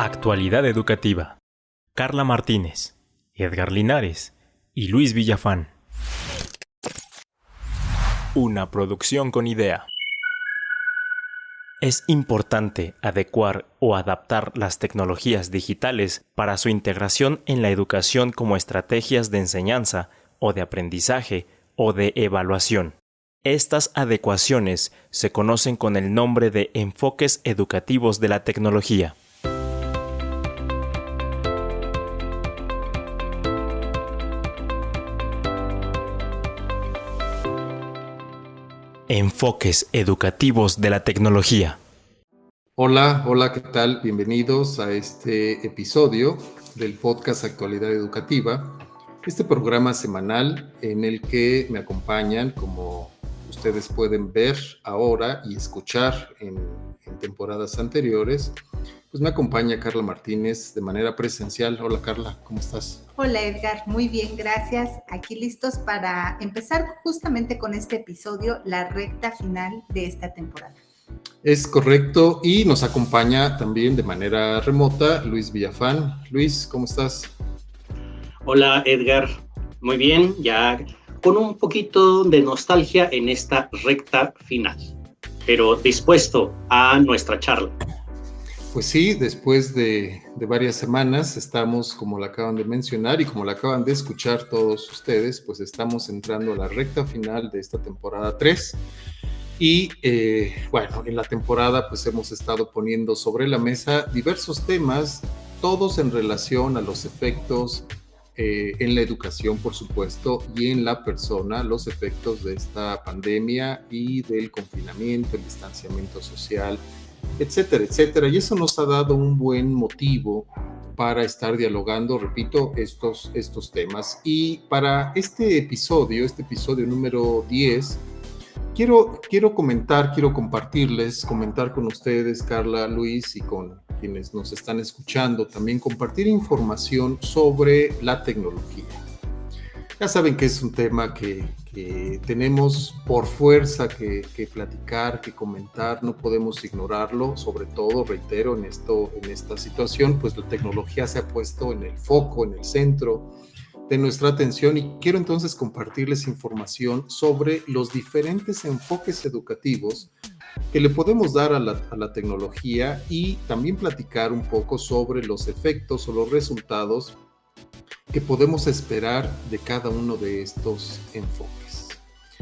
Actualidad educativa. Carla Martínez, Edgar Linares y Luis Villafán. Una producción con idea. Es importante adecuar o adaptar las tecnologías digitales para su integración en la educación como estrategias de enseñanza o de aprendizaje o de evaluación. Estas adecuaciones se conocen con el nombre de enfoques educativos de la tecnología. Enfoques educativos de la tecnología. Hola, ¿qué tal? Bienvenidos a este episodio del podcast Actualidad Educativa, este programa semanal en el que me acompañan, como ustedes pueden ver ahora y escuchar en temporadas anteriores, pues me acompaña Carla Martínez de manera presencial. Hola Carla, ¿cómo estás? Hola Edgar, muy bien, gracias. Aquí listos para empezar justamente con este episodio, la recta final de esta temporada. Es correcto, y nos acompaña también de manera remota Luis Villafán. Luis, ¿cómo estás? Hola Edgar, muy bien, ya con un poquito de nostalgia en esta recta final, pero dispuesto a nuestra charla. Pues sí, después de varias semanas estamos, como la acaban de mencionar y como la acaban de escuchar todos ustedes, pues estamos entrando a la recta final de esta temporada 3. Y bueno, en la temporada pues hemos estado poniendo sobre la mesa diversos temas, todos en relación a los efectos en la educación, por supuesto, y en la persona, los efectos de esta pandemia y del confinamiento, el distanciamiento social, etcétera, etcétera. Y eso nos ha dado un buen motivo para estar dialogando, repito, estos temas. Y para este episodio número 10, quiero comentar con ustedes, Carla, Luis, y con quienes nos están escuchando, también compartir información sobre la tecnología. Ya saben que es un tema que tenemos por fuerza que platicar, que comentar, no podemos ignorarlo, sobre todo, reitero, en esta situación, pues la tecnología se ha puesto en el foco, en el centro de nuestra atención, y quiero entonces compartirles información sobre los diferentes enfoques educativos que le podemos dar a la tecnología, y también platicar un poco sobre los efectos o los resultados que podemos esperar de cada uno de estos enfoques.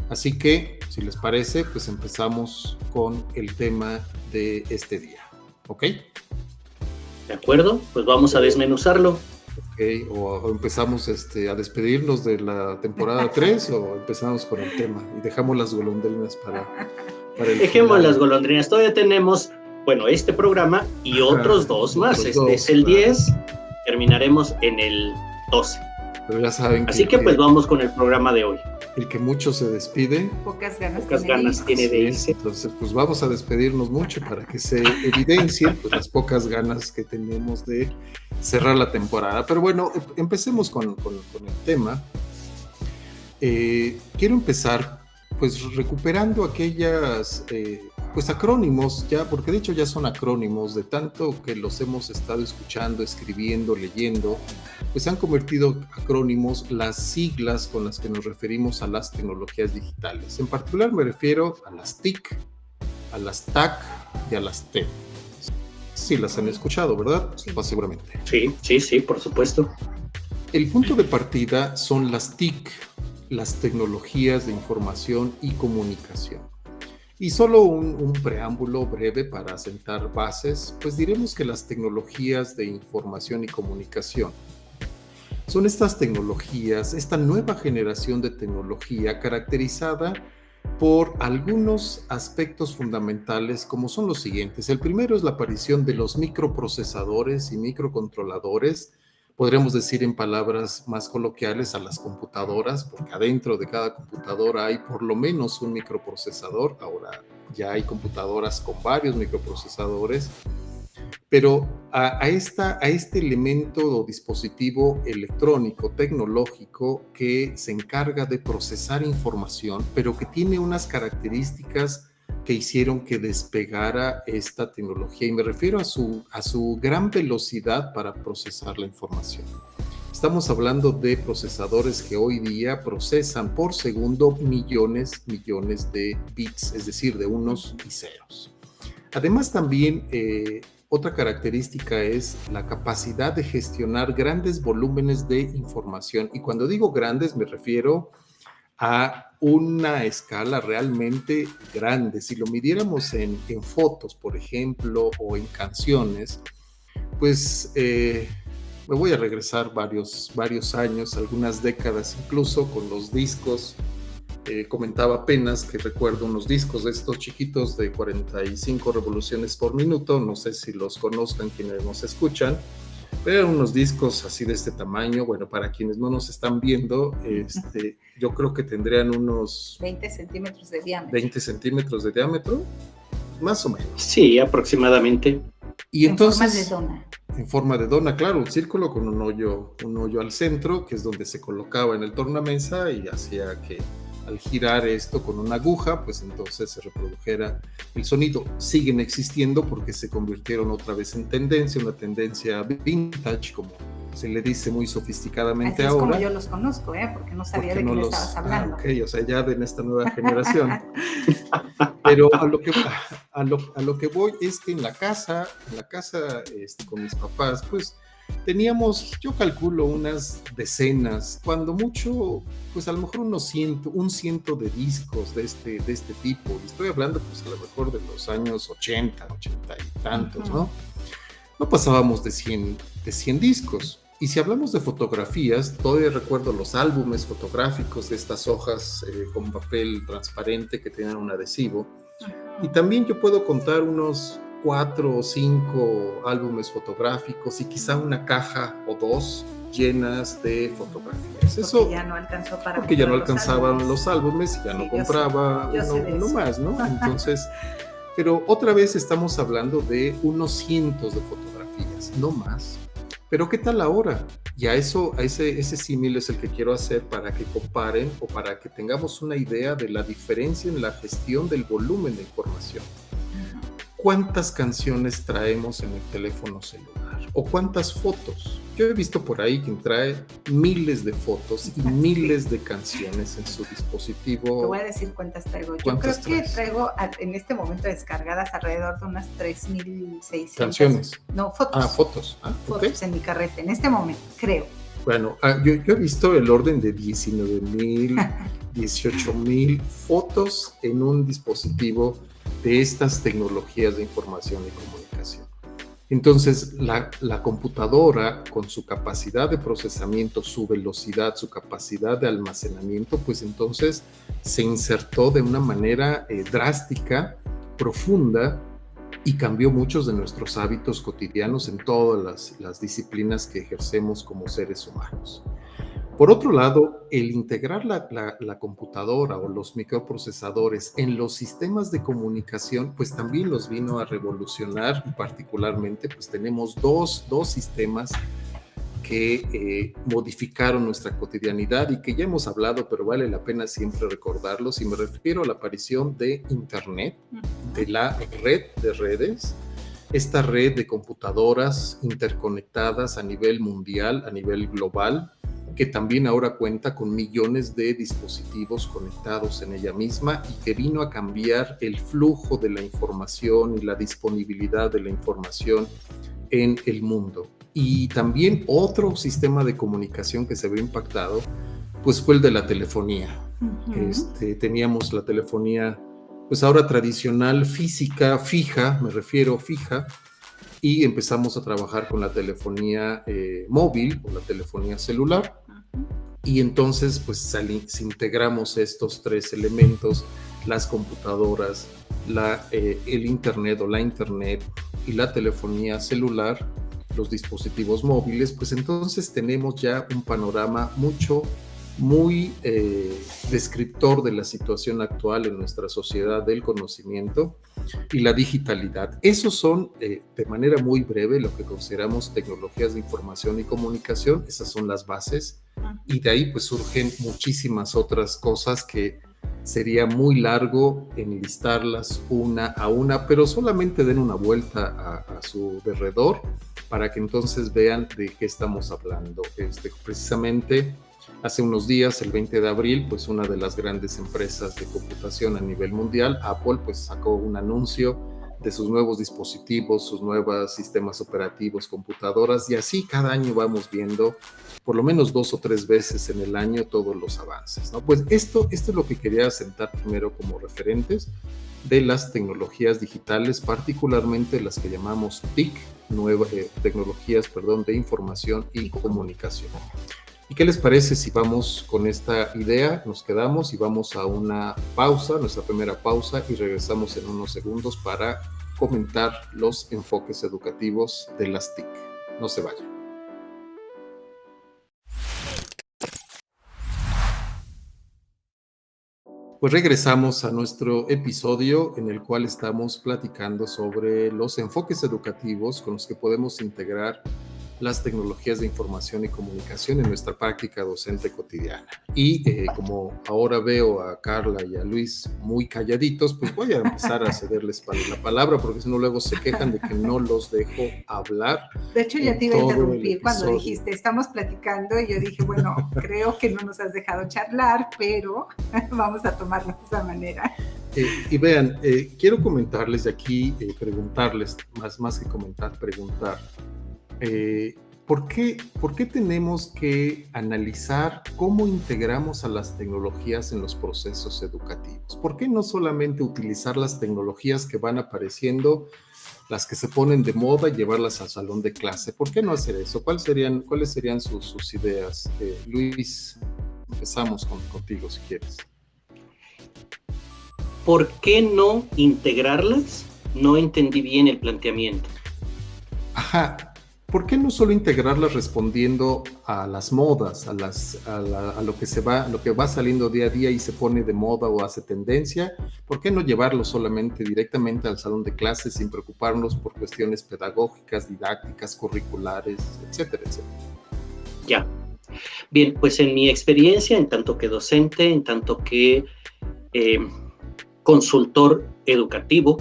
Así que, si les parece, pues empezamos con el tema de este día. ¿Ok? De acuerdo, pues vamos a desmenuzarlo. Ok, o empezamos a despedirnos de la temporada 3 o empezamos con el tema y dejamos las golondrinas para el Dejemos final. las golondrinas, todavía tenemos, bueno, este programa y otros dos más. Este es el 10, terminaremos en el 12. Pero ya saben así que pues vamos con el programa de hoy. El que mucho se despide, pocas ganas tiene de irse. Entonces pues vamos a despedirnos mucho para que se evidencien pues las pocas ganas que tenemos de cerrar la temporada. Pero bueno, empecemos con el tema. Quiero empezar pues recuperando aquellas pues acrónimos, ya, porque de hecho ya son acrónimos, de tanto que los hemos estado escuchando, escribiendo, leyendo, pues se han convertido acrónimos las siglas con las que nos referimos a las tecnologías digitales. En particular me refiero a las TIC, a las TAC y a las TED. Sí, las han escuchado, ¿verdad? Sí. Pues seguramente. Sí, por supuesto. El punto de partida son las TIC, las tecnologías de información y comunicación. Y solo un preámbulo breve para sentar bases, pues diremos que las tecnologías de información y comunicación son estas tecnologías, esta nueva generación de tecnología caracterizada por algunos aspectos fundamentales, como son los siguientes. El primero es la aparición de los microprocesadores y microcontroladores, podríamos decir en palabras más coloquiales a las computadoras, porque adentro de cada computadora hay por lo menos un microprocesador. Ahora ya hay computadoras con varios microprocesadores, pero a este elemento o dispositivo electrónico, tecnológico, que se encarga de procesar información, pero que tiene unas características que hicieron que despegara esta tecnología, y me refiero a su gran velocidad para procesar la información. Estamos hablando de procesadores que hoy día procesan por segundo millones de bits, es decir, de unos y ceros. Además, también otra característica es la capacidad de gestionar grandes volúmenes de información. Y cuando digo grandes, me refiero a una escala realmente grande. Si lo midiéramos en fotos, por ejemplo, o en canciones, pues me voy a regresar varios años, algunas décadas incluso, con los discos. Comentaba apenas que recuerdo unos discos de estos chiquitos de 45 revoluciones por minuto, no sé si los conozcan quienes nos escuchan, pero eran unos discos así de este tamaño. Bueno, para quienes no nos están viendo, yo creo que tendrían unos 20 centímetros de diámetro. 20 centímetros de diámetro, más o menos. Sí, aproximadamente. Y entonces, en forma de dona. En forma de dona, claro, un círculo con un hoyo al centro, que es donde se colocaba en el tornamesa y hacía que al girar esto con una aguja, pues entonces se reprodujera el sonido. Siguen existiendo porque se convirtieron otra vez en tendencia, una tendencia vintage, como se le dice muy sofisticadamente ahora. Así es como yo los conozco, porque no sabía de qué estabas hablando. Ok, o sea, ya de esta nueva generación. Pero a lo que voy es que en la casa con mis papás, pues teníamos, yo calculo, unas decenas, cuando mucho, pues a lo mejor un ciento de discos de este tipo. Y estoy hablando, pues a lo mejor de los años 80 y tantos, ¿no? No pasábamos de 100 discos. Y si hablamos de fotografías, todavía recuerdo los álbumes fotográficos de estas hojas con papel transparente que tenían un adhesivo. Y también yo puedo contar unos 4 o 5 álbumes fotográficos y quizá una caja o 2 llenas de fotografías. Porque ya no alcanzó para porque ya no alcanzaban los álbumes y ya no compraba uno más, ¿no? Entonces, pero otra vez estamos hablando de unos cientos de fotografías, no más. Pero ¿qué tal ahora? Y ese símil es el que quiero hacer para que comparen o para que tengamos una idea de la diferencia en la gestión del volumen de información. ¿Cuántas canciones traemos en el teléfono celular? ¿O cuántas fotos? Yo he visto por ahí quien trae miles de fotos y miles de canciones en su dispositivo. Te voy a decir cuántas traigo. Yo creo que traigo en este momento descargadas alrededor de unas 3,600 canciones. No, fotos. Fotos. Fotos en mi carrete, en este momento, creo. Bueno, yo he visto el orden de 19,000, 18,000 fotos en un dispositivo de estas tecnologías de información y comunicación. Entonces, la computadora, con su capacidad de procesamiento, su velocidad, su capacidad de almacenamiento, pues entonces se insertó de una manera drástica, profunda, y cambió muchos de nuestros hábitos cotidianos en todas las disciplinas que ejercemos como seres humanos. Por otro lado, el integrar la computadora o los microprocesadores en los sistemas de comunicación, pues también los vino a revolucionar, y particularmente pues tenemos dos sistemas que modificaron nuestra cotidianidad y que ya hemos hablado, pero vale la pena siempre recordarlos, y me refiero a la aparición de Internet, de la red de redes, esta red de computadoras interconectadas a nivel mundial, a nivel global, que también ahora cuenta con millones de dispositivos conectados en ella misma y que vino a cambiar el flujo de la información y la disponibilidad de la información en el mundo. Y también otro sistema de comunicación que se ve impactado, pues fue el de la telefonía. Teníamos la telefonía, pues ahora tradicional, física, fija, me refiero fija, y empezamos a trabajar con la telefonía móvil o la telefonía celular. Y entonces, pues si integramos estos tres elementos, las computadoras, el Internet o la Internet y la telefonía celular, los dispositivos móviles, pues entonces tenemos ya un panorama muy descriptor de la situación actual en nuestra sociedad del conocimiento y la digitalidad. Esos son, de manera muy breve, lo que consideramos tecnologías de información y comunicación. Esas son las bases, y de ahí pues surgen muchísimas otras cosas que sería muy largo enlistarlas una a una, pero solamente den una vuelta a su derredor para que entonces vean de qué estamos hablando. Precisamente hace unos días, el 20 de abril, pues una de las grandes empresas de computación a nivel mundial, Apple, pues sacó un anuncio de sus nuevos dispositivos, sus nuevos sistemas operativos, computadoras, y así cada año vamos viendo por lo menos 2 o 3 veces en el año todos los avances, ¿no? Pues esto es lo que quería sentar primero como referentes de las tecnologías digitales, particularmente las que llamamos TIC, tecnologías de información y comunicación. ¿Y qué les parece si vamos con esta idea? Nos quedamos y vamos a una pausa, nuestra primera pausa, y regresamos en unos segundos para comentar los enfoques educativos de las TIC. No se vayan. Pues regresamos a nuestro episodio en el cual estamos platicando sobre los enfoques educativos con los que podemos integrar las tecnologías de información y comunicación en nuestra práctica docente cotidiana. Y como ahora veo a Carla y a Luis muy calladitos, pues voy a empezar a cederles la palabra, porque si no luego se quejan de que no los dejo hablar. De hecho, ya te iba a interrumpir cuando dijiste, estamos platicando, y yo dije, bueno, creo que no nos has dejado charlar, pero vamos a tomarlo de esa manera. Y vean, quiero comentarles de aquí, preguntarles, más que comentar, preguntar. ¿Por qué tenemos que analizar cómo integramos a las tecnologías en los procesos educativos? ¿Por qué no solamente utilizar las tecnologías que van apareciendo, las que se ponen de moda, y llevarlas al salón de clase? ¿Por qué no hacer eso? ¿Cuáles serían sus ideas? Luis, empezamos contigo si quieres. ¿Por qué no integrarlas? No entendí bien el planteamiento. Ajá. ¿Por qué no solo integrarlas respondiendo a las modas, a lo que va saliendo día a día y se pone de moda o hace tendencia? ¿Por qué no llevarlo solamente directamente al salón de clases sin preocuparnos por cuestiones pedagógicas, didácticas, curriculares, etcétera, etcétera? Ya. Bien, pues en mi experiencia, en tanto que docente, en tanto que consultor educativo,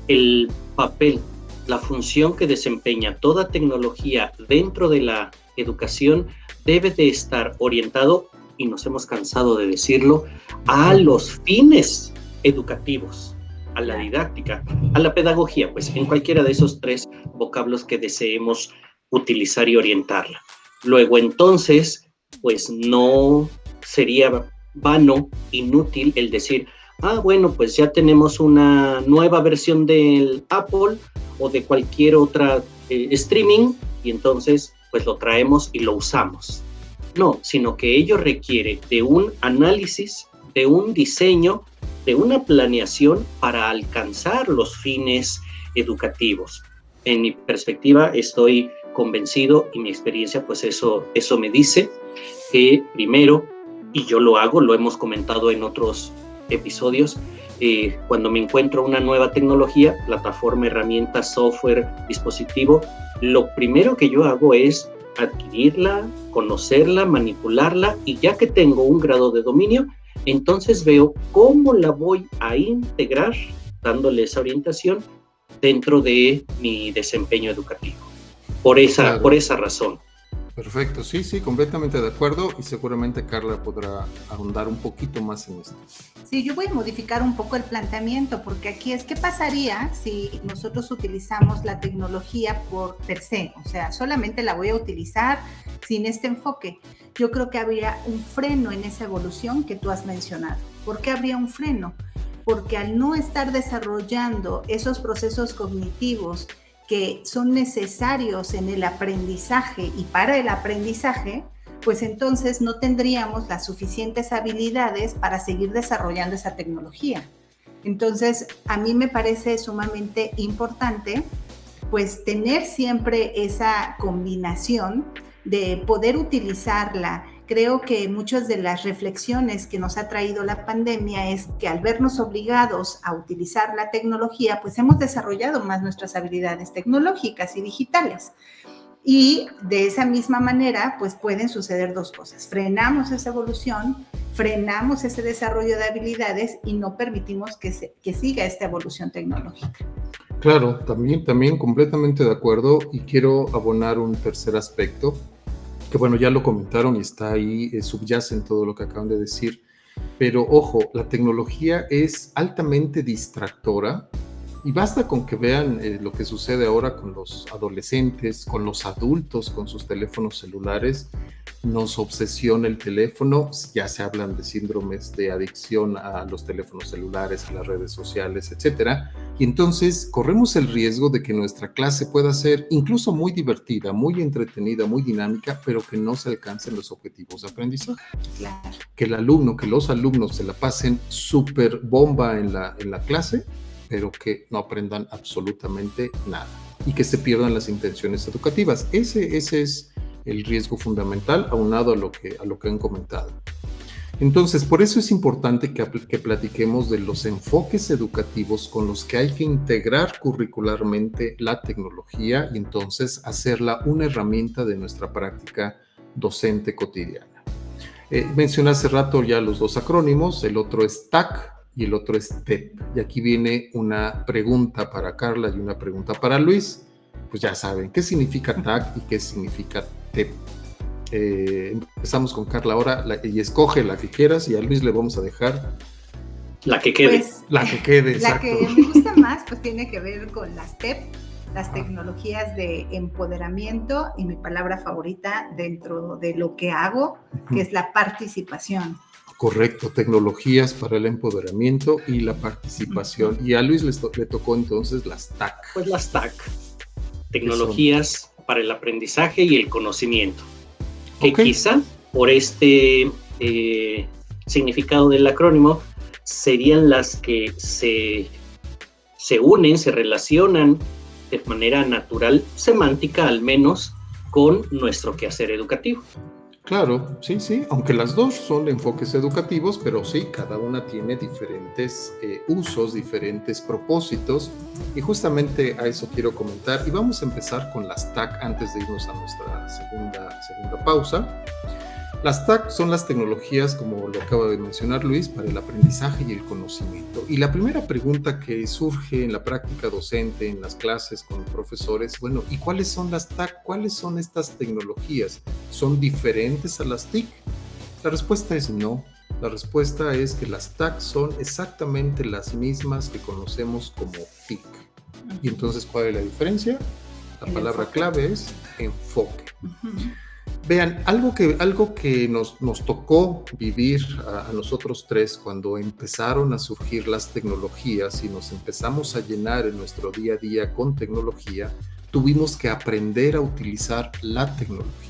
el papel, la función que desempeña toda tecnología dentro de la educación debe de estar orientado, y nos hemos cansado de decirlo, a los fines educativos, a la didáctica, a la pedagogía, pues en cualquiera de esos 3 vocablos que deseemos utilizar y orientarla. Luego entonces, pues no sería vano, inútil el decir, bueno, pues ya tenemos una nueva versión del Apple o de cualquier otra streaming, y entonces pues lo traemos y lo usamos. No, sino que ello requiere de un análisis, de un diseño, de una planeación para alcanzar los fines educativos. En mi perspectiva estoy convencido, y mi experiencia pues eso me dice, que primero, y yo lo hago, lo hemos comentado en otros episodios, cuando me encuentro una nueva tecnología, plataforma, herramienta, software, dispositivo, lo primero que yo hago es adquirirla, conocerla, manipularla, y ya que tengo un grado de dominio, entonces veo cómo la voy a integrar, dándole esa orientación dentro de mi desempeño educativo. Por esa razón. Perfecto, sí, completamente de acuerdo, y seguramente Carla podrá ahondar un poquito más en esto. Sí, yo voy a modificar un poco el planteamiento, porque aquí es, ¿qué pasaría si nosotros utilizamos la tecnología por per se? O sea, solamente la voy a utilizar sin este enfoque. Yo creo que habría un freno en esa evolución que tú has mencionado. ¿Por qué habría un freno? Porque al no estar desarrollando esos procesos cognitivos que son necesarios en el aprendizaje y para el aprendizaje, pues entonces no tendríamos las suficientes habilidades para seguir desarrollando esa tecnología. Entonces, a mí me parece sumamente importante, pues, tener siempre esa combinación de poder utilizarla. Creo que muchas de las reflexiones que nos ha traído la pandemia es que al vernos obligados a utilizar la tecnología, pues hemos desarrollado más nuestras habilidades tecnológicas y digitales. Y de esa misma manera, pues pueden suceder 2 cosas. Frenamos esa evolución frenamos ese desarrollo de habilidades y no permitimos que siga esta evolución tecnológica. Claro, también completamente de acuerdo, y quiero abonar un tercer aspecto, que bueno, ya lo comentaron y está ahí, subyace en todo lo que acaban de decir, pero ojo, la tecnología es altamente distractora. Y basta con que vean lo que sucede ahora con los adolescentes, con los adultos, con sus teléfonos celulares. Nos obsesiona el teléfono, ya se hablan de síndromes de adicción a los teléfonos celulares, a las redes sociales, etc. Y entonces corremos el riesgo de que nuestra clase pueda ser incluso muy divertida, muy entretenida, muy dinámica, pero que no se alcancen los objetivos de aprendizaje. Claro. Que los alumnos se la pasen súper bomba en la clase, pero que no aprendan absolutamente nada y que se pierdan las intenciones educativas. Ese es el riesgo fundamental, aunado a lo que han comentado. Entonces, por eso es importante que platiquemos de los enfoques educativos con los que hay que integrar curricularmente la tecnología y entonces hacerla una herramienta de nuestra práctica docente cotidiana. Mencioné hace rato ya los dos acrónimos, el otro es TAC, y el otro es TEP. Y aquí viene una pregunta para Carla y una pregunta para Luis. Pues ya saben, ¿qué significa TAC y qué significa TEP? Empezamos con Carla ahora, y escoge la que quieras, y a Luis le vamos a dejar la que quede. Pues, la que quede, exacto. La que me gusta más, pues tiene que ver con las TEP, las tecnologías de empoderamiento, y mi palabra favorita dentro de lo que hago, que es la participación. Correcto, tecnologías para el empoderamiento y la participación. Y a Luis le tocó entonces las TAC. Pues las TAC, tecnologías para el aprendizaje y el conocimiento. Que quizá por este significado del acrónimo serían las que se unen, se relacionan de manera natural, semántica al menos, con nuestro quehacer educativo. Claro, sí, aunque las dos son enfoques educativos, pero sí, cada una tiene diferentes usos, diferentes propósitos, y justamente a eso quiero comentar, y vamos a empezar con las TAC antes de irnos a nuestra segunda pausa. Las TAC son las tecnologías, como lo acaba de mencionar Luis, para el aprendizaje y el conocimiento. Y la primera pregunta que surge en la práctica docente, en las clases con profesores, bueno, ¿y cuáles son las TAC? ¿Cuáles son estas tecnologías? ¿Son diferentes a las TIC? La respuesta es no. La respuesta es que las TAC son exactamente las mismas que conocemos como TIC. Y entonces, ¿cuál es la diferencia? La palabra clave es enfoque. Vean, algo que nos tocó vivir a nosotros tres cuando empezaron a surgir las tecnologías y nos empezamos a llenar en nuestro día a día con tecnología, tuvimos que aprender a utilizar la tecnología.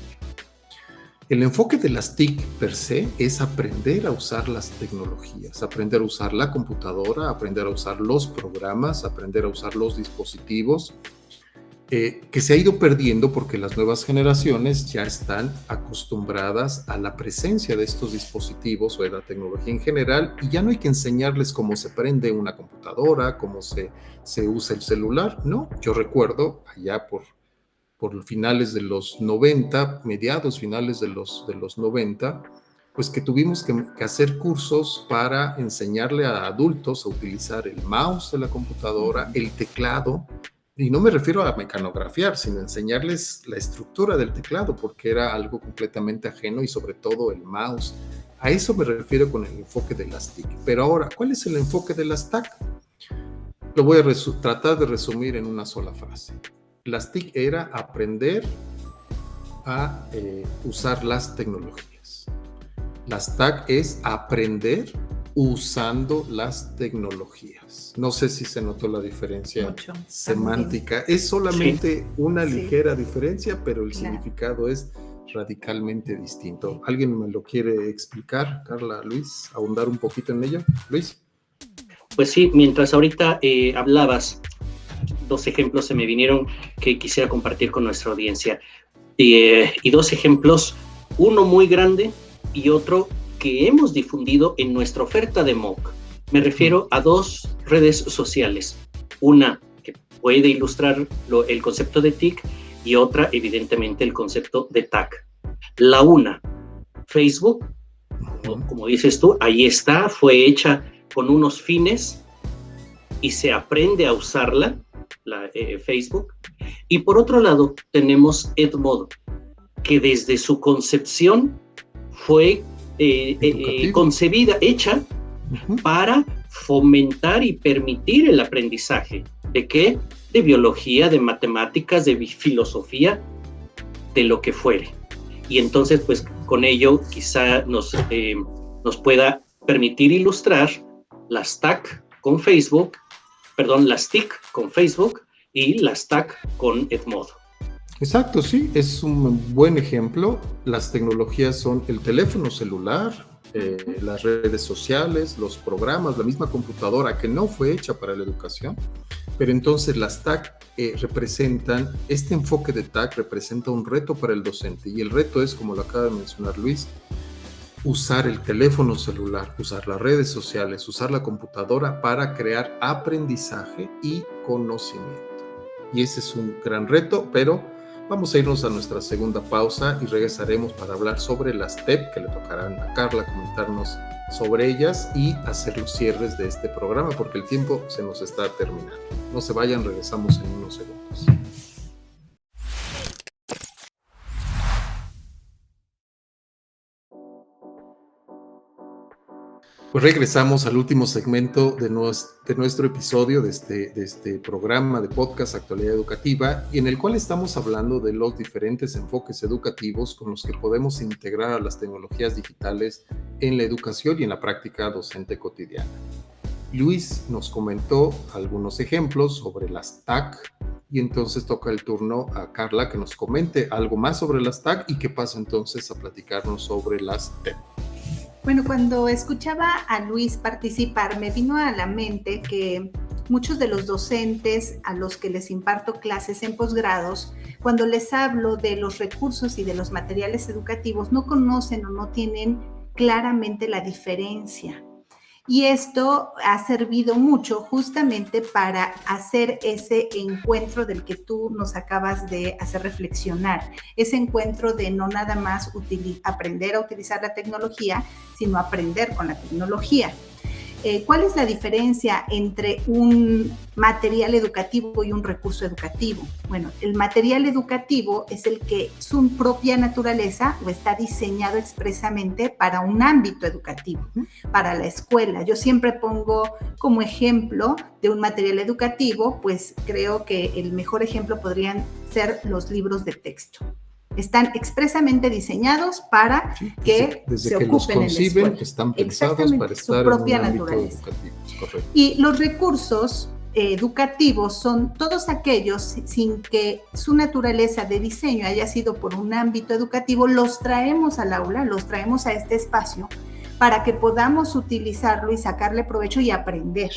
El enfoque de las TIC per se es aprender a usar las tecnologías, aprender a usar la computadora, aprender a usar los programas, aprender a usar los dispositivos, que se ha ido perdiendo porque las nuevas generaciones ya están acostumbradas a la presencia de estos dispositivos o de la tecnología en general, y ya no hay que enseñarles cómo se prende una computadora, cómo se usa el celular. No, yo recuerdo allá por finales de los 90, mediados finales de los 90, pues que tuvimos que hacer cursos para enseñarle a adultos a utilizar el mouse de la computadora, el teclado. Y no me refiero a mecanografiar, sino enseñarles la estructura del teclado, porque era algo completamente ajeno, y sobre todo el mouse. A eso me refiero con el enfoque de las TIC. Pero ahora, ¿cuál es el enfoque de las TAC? Lo voy a tratar de resumir en una sola frase. Las TIC era aprender a usar las tecnologías. Las TAC es aprender usando las tecnologías. No sé si se notó la diferencia semántica. Es solamente una ligera diferencia, pero el significado es radicalmente distinto. ¿Alguien me lo quiere explicar, Carla, Luis? ¿Ahondar un poquito en ello? Luis. Pues sí, mientras ahorita hablabas, dos ejemplos se me vinieron que quisiera compartir con nuestra audiencia. Y dos ejemplos, uno muy grande y otro que hemos difundido en nuestra oferta de MOOC. Me refiero a dos redes sociales. Una que puede ilustrar el concepto de TIC y otra, evidentemente, el concepto de TAC. La una, Facebook, como dices tú, ahí está, fue hecha con unos fines y se aprende a usarla, Facebook. Y por otro lado, tenemos Edmodo, que desde su concepción fue concebida, hecha para fomentar y permitir el aprendizaje. ¿De qué? De biología, de matemáticas, de filosofía, de lo que fuere. Y entonces, pues, con ello quizá nos pueda permitir ilustrar las TIC con Facebook y las TAC con Edmodo. Exacto, sí, es un buen ejemplo. Las tecnologías son el teléfono celular, las redes sociales, los programas, la misma computadora que no fue hecha para la educación, pero entonces las TAC representan, este enfoque de TAC representa un reto para el docente, y el reto es, como lo acaba de mencionar Luis, usar el teléfono celular, usar las redes sociales, usar la computadora para crear aprendizaje y conocimiento. Y ese es un gran reto, pero vamos a irnos a nuestra segunda pausa y regresaremos para hablar sobre las TEP, que le tocarán a Carla comentarnos sobre ellas y hacer los cierres de este programa, porque el tiempo se nos está terminando. No se vayan, regresamos en unos segundos. Pues regresamos al último segmento de nuestro episodio de este programa de podcast Actualidad Educativa, y en el cual estamos hablando de los diferentes enfoques educativos con los que podemos integrar a las tecnologías digitales en la educación y en la práctica docente cotidiana. Luis nos comentó algunos ejemplos sobre las TAC, y entonces toca el turno a Carla que nos comente algo más sobre las TAC y que pasa entonces a platicarnos sobre las TEP. Bueno, cuando escuchaba a Luis participar, me vino a la mente que muchos de los docentes a los que les imparto clases en posgrados, cuando les hablo de los recursos y de los materiales educativos, no conocen o no tienen claramente la diferencia. Y esto ha servido mucho justamente para hacer ese encuentro del que tú nos acabas de hacer reflexionar, ese encuentro de no nada más aprender a utilizar la tecnología, sino aprender con la tecnología. ¿Cuál es la diferencia entre un material educativo y un recurso educativo? Bueno, el material educativo es el que su propia naturaleza o está diseñado expresamente para un ámbito educativo, para la escuela. Yo siempre pongo como ejemplo de un material educativo, pues creo que el mejor ejemplo podrían ser los libros de texto. Están expresamente diseñados para que se ocupen en la escuela. Están pensados para estar su propia en un ámbito naturaleza. educativo. Correcto. Y los recursos educativos son todos aquellos sin que su naturaleza de diseño haya sido por un ámbito educativo, los traemos al aula, los traemos a este espacio para que podamos utilizarlo y sacarle provecho y aprender.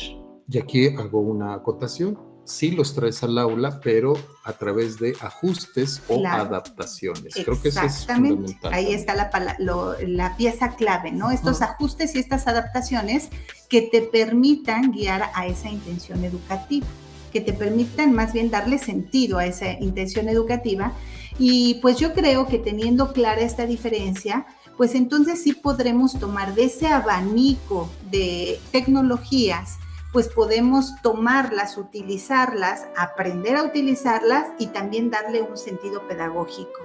Y aquí hago una acotación. Sí los traes al aula, pero a través de ajustes o adaptaciones. Creo que eso es fundamental. Ahí está la pieza clave, ¿no? Estos ajustes y estas adaptaciones que te permitan guiar a esa intención educativa, que te permitan más bien darle sentido a esa intención educativa. Y pues yo creo que teniendo clara esta diferencia, pues entonces sí podremos tomar de ese abanico de tecnologías, pues podemos tomarlas, utilizarlas, aprender a utilizarlas y también darle un sentido pedagógico.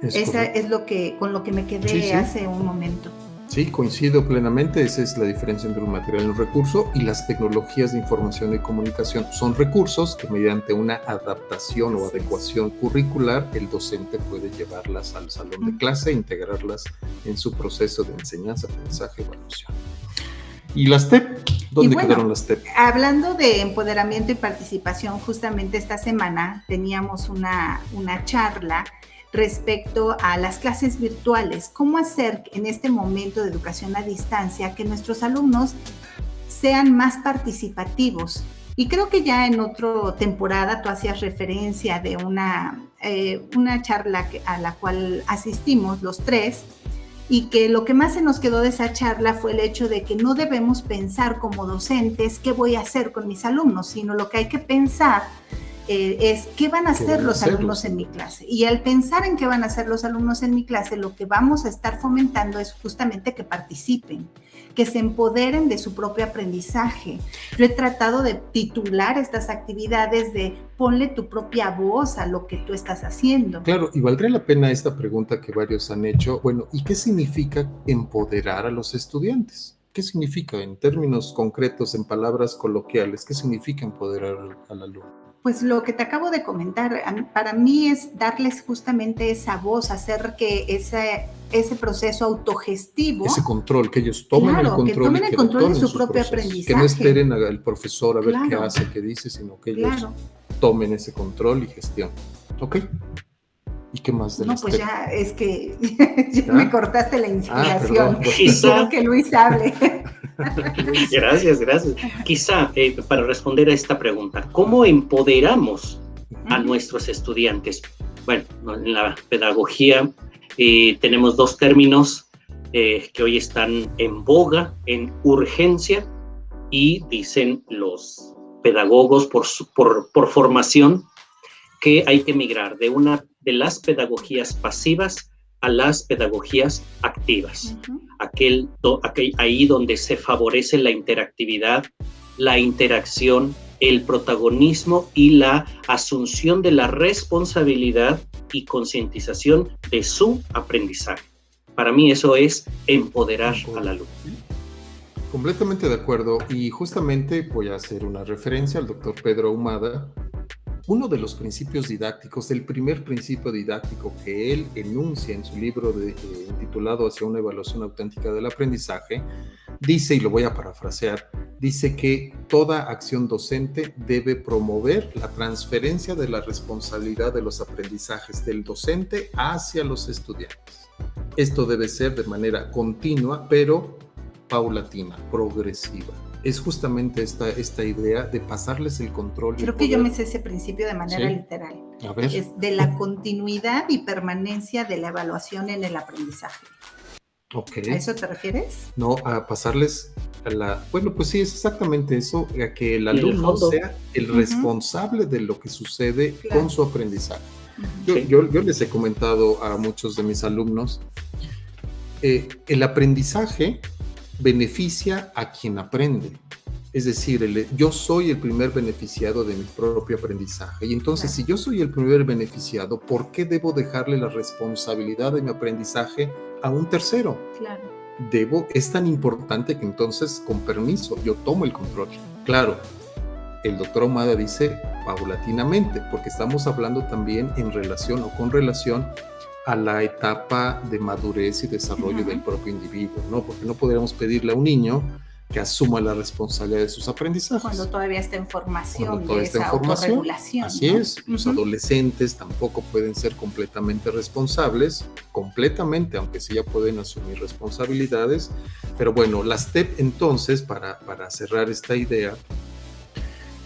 Esa es con lo que me quedé hace un momento. Sí, coincido plenamente. Esa es la diferencia entre un material y un recurso, y las tecnologías de información y comunicación son recursos que mediante una adaptación o adecuación curricular el docente puede llevarlas al salón de clase e integrarlas en su proceso de enseñanza, aprendizaje, evaluación. ¿Y las TEP? ¿Dónde quedaron las TEP? Hablando de empoderamiento y participación, justamente esta semana teníamos una charla respecto a las clases virtuales. ¿Cómo hacer en este momento de educación a distancia que nuestros alumnos sean más participativos? Y creo que ya en otra temporada tú hacías referencia de una charla a la cual asistimos los tres, y que lo que más se nos quedó de esa charla fue el hecho de que no debemos pensar como docentes qué voy a hacer con mis alumnos, sino lo que hay que pensar es qué van a hacer los alumnos en mi clase. Y al pensar en qué van a hacer los alumnos en mi clase, lo que vamos a estar fomentando es justamente que participen, que se empoderen de su propio aprendizaje. Yo he tratado de titular estas actividades de ponle tu propia voz a lo que tú estás haciendo. Claro, y valdría la pena esta pregunta que varios han hecho. Bueno, ¿y qué significa empoderar a los estudiantes? ¿Qué significa en términos concretos, en palabras coloquiales? ¿Qué significa empoderar al alumno? Pues lo que te acabo de comentar, para mí es darles justamente esa voz, hacer que ese proceso autogestivo. Ese control, que ellos tomen el control. Que tomen el control de su propio aprendizaje. Que no esperen al profesor a ver qué hace, qué dice, sino que ellos tomen ese control y gestión. ¿Ok? ¿Y qué más de pues ya es que ya me cortaste la inspiración. Quiero que Luis hable. Gracias. Quizá para responder a esta pregunta, ¿cómo empoderamos a nuestros estudiantes? Bueno, en la pedagogía tenemos dos términos que hoy están en boga, en urgencia, y dicen los pedagogos por formación que hay que migrar de las pedagogías pasivas a las pedagogías activas. Ahí donde se favorece la interactividad, la interacción, el protagonismo y la asunción de la responsabilidad y concientización de su aprendizaje. Para mí eso es empoderar al alumno. Completamente de acuerdo, y justamente voy a hacer una referencia al doctor Pedro Ahumada. Uno de los principios didácticos, el primer principio didáctico que él enuncia en su libro intitulado Hacia una evaluación auténtica del aprendizaje, dice, y lo voy a parafrasear, dice que toda acción docente debe promover la transferencia de la responsabilidad de los aprendizajes del docente hacia los estudiantes. Esto debe ser de manera continua, pero paulatina, progresiva. Es justamente esta idea de pasarles el control. Creo que yo me sé ese principio de manera literal. A ver. Es de la continuidad y permanencia de la evaluación en el aprendizaje. Okay. ¿A eso te refieres? No, a pasarles bueno, pues sí, es exactamente eso, a que el alumno sea el responsable de lo que sucede con su aprendizaje. Yo les he comentado a muchos de mis alumnos, el aprendizaje beneficia a quien aprende. Es decir, yo soy el primer beneficiado de mi propio aprendizaje. Y entonces, si yo soy el primer beneficiado, ¿por qué debo dejarle la responsabilidad de mi aprendizaje a un tercero? Claro. Es tan importante que entonces, con permiso, yo tomo el control. Claro, el doctor Ahumada dice paulatinamente, porque estamos hablando también en relación o con relación a la etapa de madurez y desarrollo del propio individuo, ¿no? Porque no podríamos pedirle a un niño que asuma la responsabilidad de sus aprendizajes. Cuando todavía está en formación, autorregulación. Así es. Los adolescentes tampoco pueden ser completamente responsables, aunque sí ya pueden asumir responsabilidades. Pero bueno, las TEP entonces, para cerrar esta idea,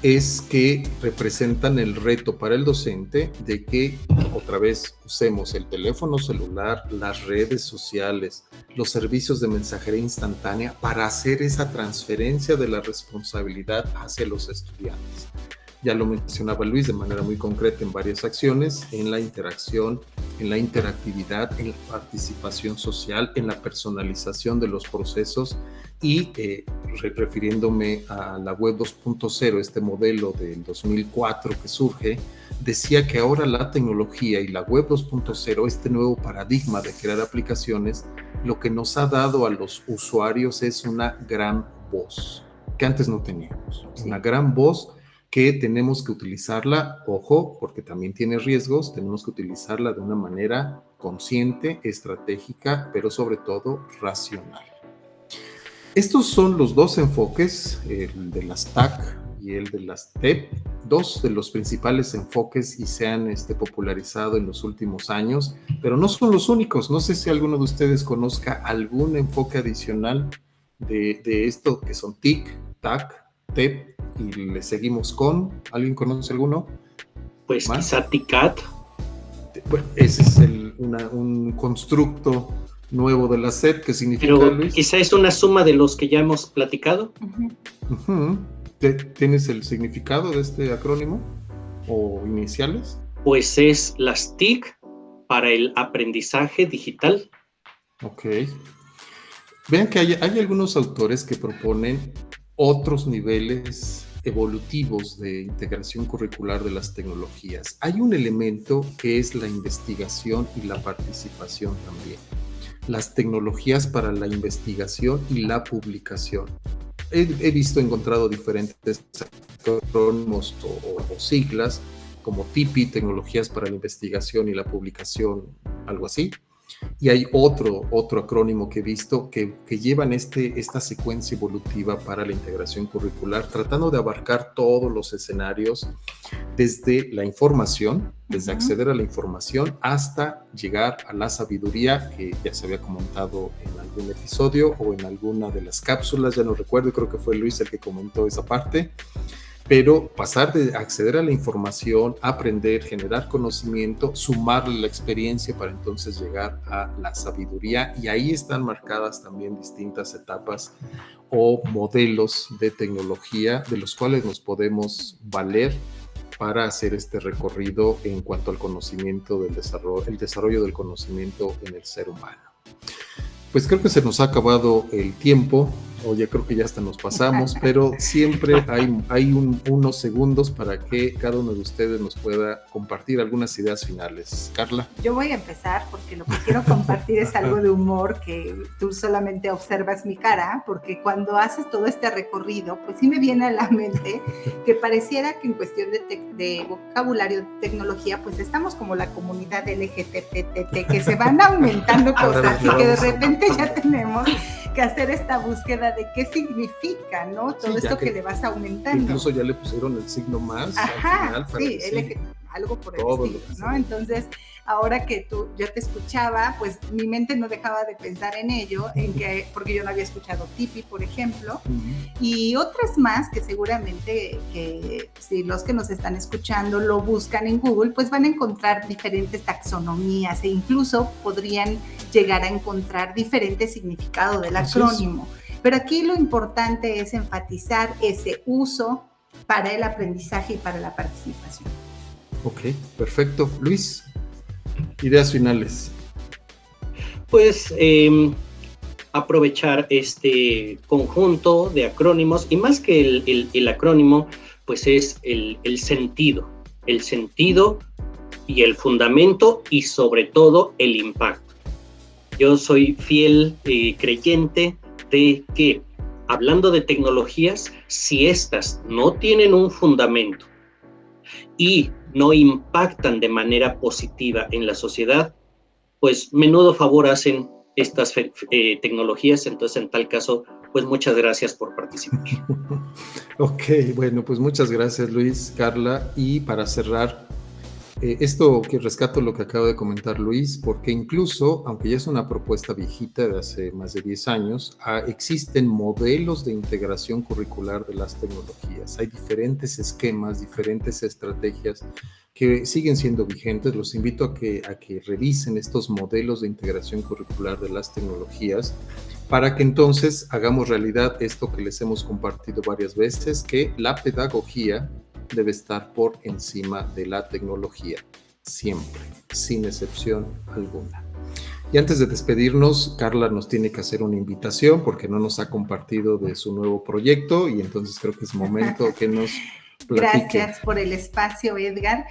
es que representan el reto para el docente de que otra vez usemos el teléfono celular, las redes sociales, los servicios de mensajería instantánea para hacer esa transferencia de la responsabilidad hacia los estudiantes. Ya lo mencionaba Luis de manera muy concreta en varias acciones, en la interacción, en la interactividad, en la participación social, en la personalización de los procesos y refiriéndome a la Web 2.0, este modelo del 2004 que surge, decía que ahora la tecnología y la Web 2.0, este nuevo paradigma de crear aplicaciones, lo que nos ha dado a los usuarios es una gran voz, que antes no teníamos, una gran voz que tenemos que utilizarla, ojo, porque también tiene riesgos, tenemos que utilizarla de una manera consciente, estratégica, pero sobre todo racional. Estos son los dos enfoques, el de las TAC y el de las TEP, dos de los principales enfoques y se han popularizado en los últimos años, pero no son los únicos. No sé si alguno de ustedes conozca algún enfoque adicional de esto que son TIC, TAC, TEP, y le seguimos con, ¿alguien conoce alguno? Pues ¿más? Quizá TICAT. Bueno, ese es un constructo nuevo de la SEP, que significa, pero Luis? Quizá es una suma de los que ya hemos platicado. ¿Tienes el significado de este acrónimo? o iniciales? Pues es las TIC para el aprendizaje digital. Ok. Vean que hay algunos autores que proponen otros niveles evolutivos de integración curricular de las tecnologías. Hay un elemento que es la investigación y la participación también. Las tecnologías para la investigación y la publicación. He encontrado diferentes acrónimos o siglas como TIPI, Tecnologías para la Investigación y la Publicación, algo así. Y hay otro acrónimo que he visto que llevan esta secuencia evolutiva para la integración curricular, tratando de abarcar todos los escenarios, desde la información, desde acceder a la información hasta llegar a la sabiduría, que ya se había comentado en algún episodio o en alguna de las cápsulas, ya no recuerdo, creo que fue Luis el que comentó esa parte. Pero pasar de acceder a la información, aprender, generar conocimiento, sumarle la experiencia para entonces llegar a la sabiduría, y ahí están marcadas también distintas etapas o modelos de tecnología de los cuales nos podemos valer para hacer este recorrido en cuanto al conocimiento del desarrollo del conocimiento en el ser humano. Pues creo que se nos ha acabado el tiempo, o ya creo que ya hasta nos pasamos, pero siempre hay unos segundos para que cada uno de ustedes nos pueda compartir algunas ideas finales. Carla. Yo voy a empezar porque lo que quiero compartir es algo de humor que tú solamente observas mi cara, porque cuando haces todo este recorrido, pues sí me viene a la mente que pareciera que en cuestión de vocabulario de tecnología, pues estamos como la comunidad LGTB, que se van aumentando cosas y que de repente ya tenemos que hacer esta búsqueda de qué significa, ¿no? Todo esto que le vas aumentando. Incluso ya le pusieron el signo más al final. Para sí, algo por el estilo, ¿no? Entonces, ahora que yo te escuchaba, pues mi mente no dejaba de pensar en ello, porque yo no había escuchado TIPI, por ejemplo, y otras más que seguramente que si los que nos están escuchando lo buscan en Google, pues van a encontrar diferentes taxonomías e incluso podrían llegar a encontrar diferentes significados del acrónimo. Pero aquí lo importante es enfatizar ese uso para el aprendizaje y para la participación. Ok, perfecto. Luis, ideas finales. Pues aprovechar este conjunto de acrónimos, y más que el acrónimo, pues es el sentido y el fundamento, y sobre todo el impacto. Yo soy fiel creyente de que, hablando de tecnologías, si estas no tienen un fundamento y no impactan de manera positiva en la sociedad, pues menudo favor hacen estas tecnologías. Entonces, en tal caso, pues muchas gracias por participar. Ok, bueno, pues muchas gracias, Luis, Carla. Y para cerrar, esto que rescato lo que acaba de comentar Luis, porque incluso, aunque ya es una propuesta viejita de hace más de 10 años, existen modelos de integración curricular de las tecnologías. Hay diferentes esquemas, diferentes estrategias que siguen siendo vigentes. Los invito a que revisen estos modelos de integración curricular de las tecnologías para que entonces hagamos realidad esto que les hemos compartido varias veces, que la pedagogía debe estar por encima de la tecnología, siempre, sin excepción alguna. Y antes de despedirnos, Carla nos tiene que hacer una invitación porque no nos ha compartido de su nuevo proyecto, y entonces creo que es momento que nos platique. Gracias por el espacio, Edgar.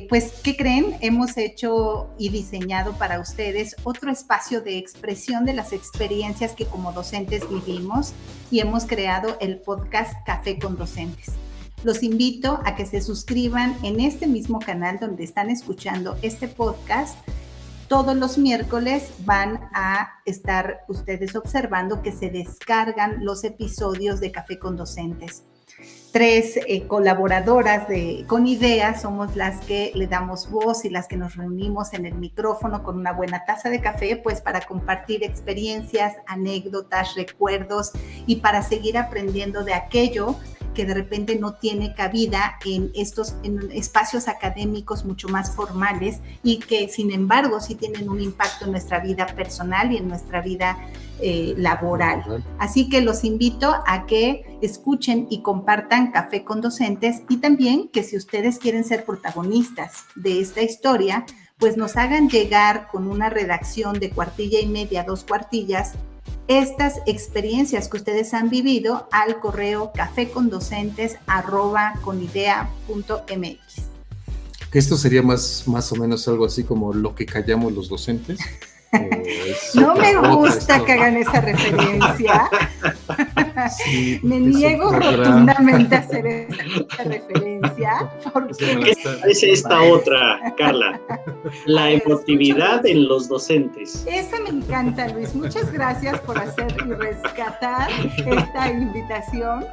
Pues, ¿qué creen? Hemos hecho y diseñado para ustedes otro espacio de expresión de las experiencias que como docentes vivimos, y hemos creado el podcast Café con Docentes. Los invito a que se suscriban en este mismo canal donde están escuchando este podcast. Todos los miércoles van a estar ustedes observando que se descargan los episodios de Café con Docentes. 3 colaboradoras con ideas somos las que le damos voz y las que nos reunimos en el micrófono con una buena taza de café, pues para compartir experiencias, anécdotas, recuerdos, y para seguir aprendiendo de aquello que de repente no tiene cabida en espacios académicos mucho más formales y que sin embargo sí tienen un impacto en nuestra vida personal y en nuestra vida laboral. Así que los invito a que escuchen y compartan Café con Docentes, y también que si ustedes quieren ser protagonistas de esta historia, pues nos hagan llegar con una redacción de cuartilla y media, 2 cuartillas, estas experiencias que ustedes han vivido al correo cafecondocentes@conidea.mx. Que esto sería más o menos algo así como lo que callamos los docentes. No me gusta que hagan esa referencia. Sí, me niego rotundamente a hacer esa referencia. ¿Qué es esta otra, Carla? La emotividad en los docentes. Esa me encanta, Luis. Muchas gracias por hacer y rescatar esta invitación,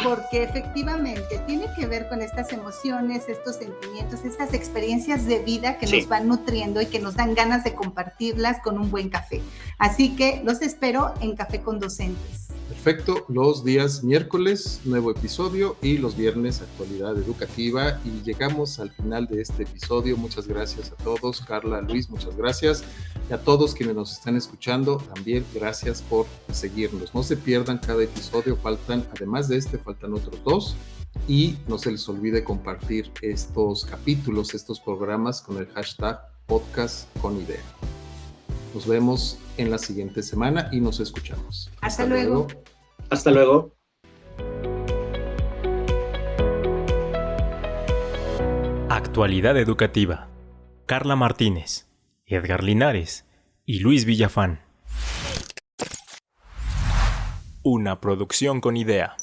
porque efectivamente tiene que ver con estas emociones, estos sentimientos, estas experiencias de vida que nos van nutriendo y que nos dan ganas de compartirlas con un buen café. Así que los espero en Café con Docentes. Perfecto, los días miércoles, nuevo episodio, y los viernes, actualidad educativa. Y llegamos al final de este episodio. Muchas gracias a todos. Carla, Luis, muchas gracias. Y a todos quienes nos están escuchando, también gracias por seguirnos. No se pierdan cada episodio, además de faltan otros 2. Y no se les olvide compartir estos capítulos, estos programas con el hashtag podcast con idea. Nos vemos en la siguiente semana y nos escuchamos. Hasta luego. Hasta luego. Actualidad educativa. Carla Martínez, Edgar Linares y Luis Villafán. Una producción con idea.